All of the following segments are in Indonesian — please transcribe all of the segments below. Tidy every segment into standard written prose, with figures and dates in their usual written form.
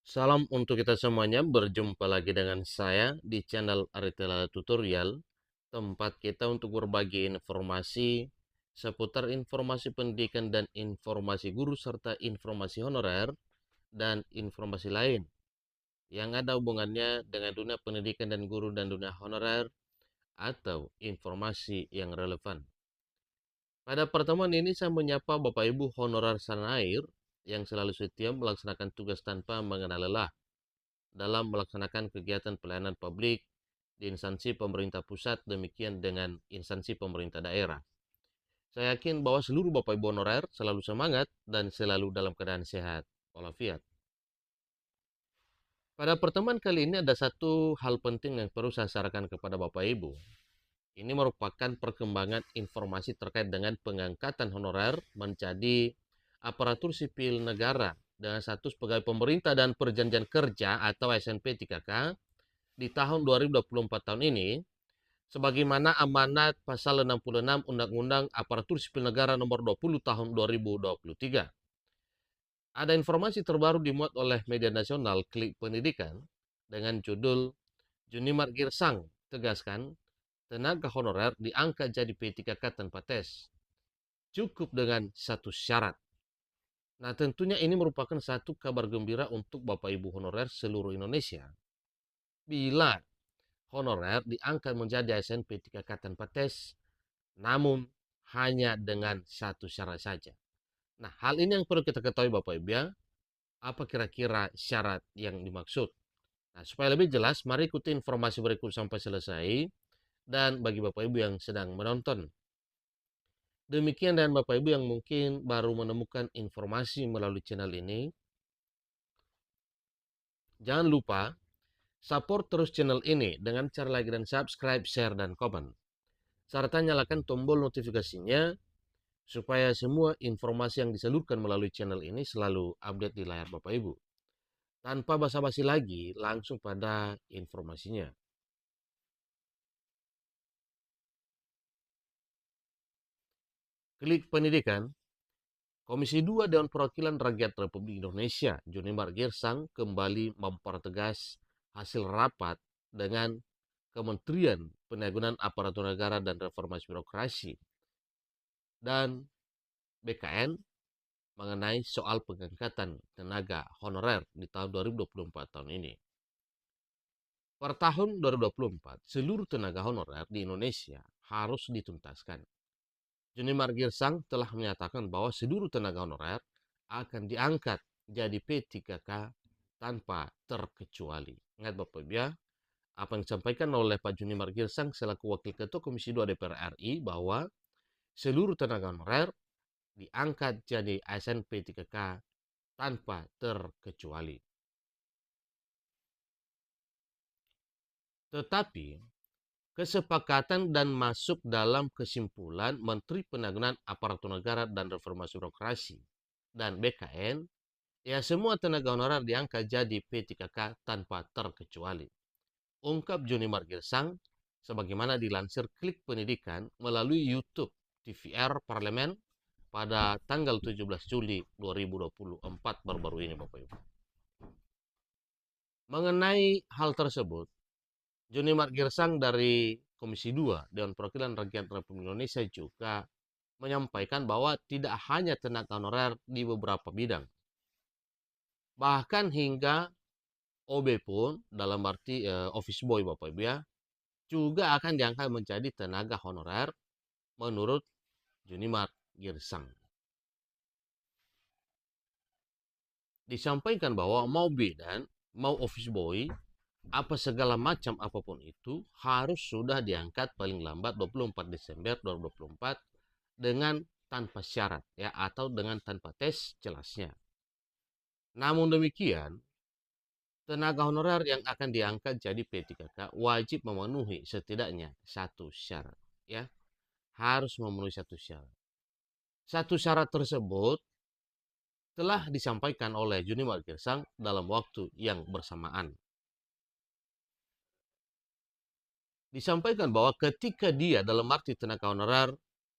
Salam untuk kita semuanya, berjumpa lagi dengan saya di channel Aritela Tutorial, tempat kita untuk berbagi informasi seputar informasi pendidikan dan informasi guru serta informasi honorer dan informasi lain yang ada hubungannya dengan dunia pendidikan dan guru dan dunia honorer atau informasi yang relevan. Pada pertemuan ini saya menyapa Bapak Ibu honorer tanah air yang selalu setia melaksanakan tugas tanpa mengenal lelah dalam melaksanakan kegiatan pelayanan publik di instansi pemerintah pusat, demikian dengan instansi pemerintah daerah. Saya yakin bahwa seluruh Bapak Ibu honorer selalu semangat dan selalu dalam keadaan sehat walafiat. Pada pertemuan kali ini ada satu hal penting yang perlu saya sarankan kepada Bapak Ibu. Ini merupakan perkembangan informasi terkait dengan pengangkatan honorer menjadi aparatur sipil negara dengan status pegawai pemerintah dan perjanjian kerja atau SNP 3K di tahun 2024 tahun ini, sebagaimana amanat pasal 66 Undang-Undang Aparatur Sipil Negara nomor 20 tahun 2023. Ada informasi terbaru dimuat oleh media nasional Klik Pendidikan dengan judul Junimar Girsang tegaskan tenaga honorer diangkat jadi P3K tanpa tes. Cukup dengan satu syarat. Nah, tentunya ini merupakan satu kabar gembira untuk Bapak Ibu honorer seluruh Indonesia. Bila honorer diangkat menjadi ASN P3K tanpa tes, namun hanya dengan satu syarat saja. Nah, hal ini yang perlu kita ketahui Bapak Ibu ya. Apa kira-kira syarat yang dimaksud? Nah, supaya lebih jelas, mari ikuti informasi berikut sampai selesai. Dan bagi Bapak Ibu yang sedang menonton, demikian dan Bapak Ibu yang mungkin baru menemukan informasi melalui channel ini, jangan lupa support terus channel ini dengan cara like dan subscribe, share, dan komen. Serta nyalakan tombol notifikasinya supaya semua informasi yang disalurkan melalui channel ini selalu update di layar Bapak Ibu. Tanpa basa-basi lagi, langsung pada informasinya. Klik Pendidikan, Komisi 2 Dewan Perwakilan Rakyat Republik Indonesia, Junimar Girsang, kembali mempertegas hasil rapat dengan Kementerian Penanggulangan Aparatur Negara dan Reformasi Birokrasi dan BKN mengenai soal pengangkatan tenaga honorer di tahun 2024 tahun ini. Per tahun 2024, seluruh tenaga honorer di Indonesia harus dituntaskan. Junimar Girsang telah menyatakan bahwa seluruh tenaga honorer akan diangkat jadi P3K tanpa terkecuali. Ingat Bapak Ibu ya, apa yang disampaikan oleh Pak Junimar Girsang selaku Wakil Ketua Komisi 2 DPR RI bahwa seluruh tenaga honorer diangkat jadi ASN P3K tanpa terkecuali. Tetapi kesepakatan dan masuk dalam kesimpulan Menteri Penanggulangan Aparatur Negara dan Reformasi Birokrasi dan BKN, ya semua tenaga honorer diangkat jadi P3K tanpa terkecuali. Ungkap Junimar Girsang sebagaimana dilansir Klik Pendidikan melalui YouTube TVR Parlemen pada tanggal 17 Juli 2024 baru-baru ini Bapak Ibu. Mengenai hal tersebut, Junimar Girsang dari Komisi 2 Dewan Perwakilan Rakyat Republik Indonesia juga menyampaikan bahwa tidak hanya tenaga honorer di beberapa bidang. Bahkan hingga OB pun dalam arti office boy Bapak Ibu ya, juga akan diangkat menjadi tenaga honorer menurut Junimar Girsang. Disampaikan bahwa mau bidan, mau office boy, apa segala macam apapun itu harus sudah diangkat paling lambat 24 Desember 2024 dengan tanpa syarat ya atau dengan tanpa tes jelasnya. Namun demikian, tenaga honorer yang akan diangkat jadi P3K wajib memenuhi setidaknya satu syarat ya. Harus memenuhi satu syarat. Satu syarat tersebut telah disampaikan oleh Junimar Girsang dalam waktu yang bersamaan. Disampaikan bahwa ketika dia dalam arti tenaga honorer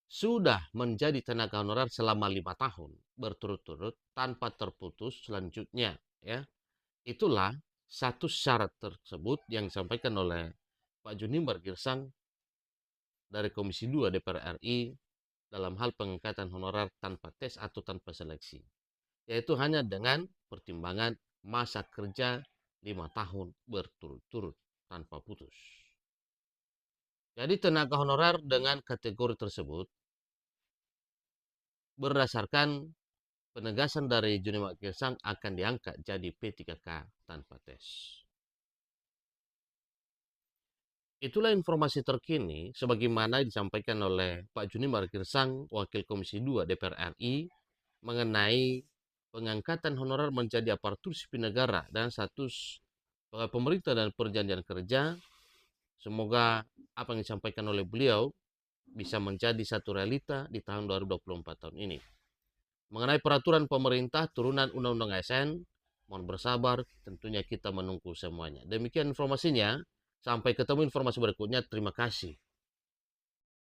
sudah menjadi tenaga honorer selama 5 tahun berturut-turut tanpa terputus selanjutnya ya, Itulah satu syarat tersebut yang disampaikan oleh Pak Junimar Girsang dari Komisi 2 DPR RI dalam hal pengangkatan honorer tanpa tes atau tanpa seleksi, yaitu hanya dengan pertimbangan masa kerja 5 tahun berturut-turut tanpa putus. Jadi tenaga honorer dengan kategori tersebut berdasarkan penegasan dari Junimar Girsang akan diangkat jadi P3K tanpa tes. Itulah informasi terkini sebagaimana disampaikan oleh Pak Junimar Girsang, Wakil Komisi 2 DPR RI, mengenai pengangkatan honorer menjadi aparatur sipil negara dan status pegawai pemerintah dan perjanjian kerja. Semoga apa yang disampaikan oleh beliau bisa menjadi satu realita di tahun 2024 tahun ini. Mengenai peraturan pemerintah turunan Undang-Undang ASN, mohon bersabar, tentunya kita menunggu semuanya. Demikian informasinya. Sampai ketemu informasi berikutnya. Terima kasih.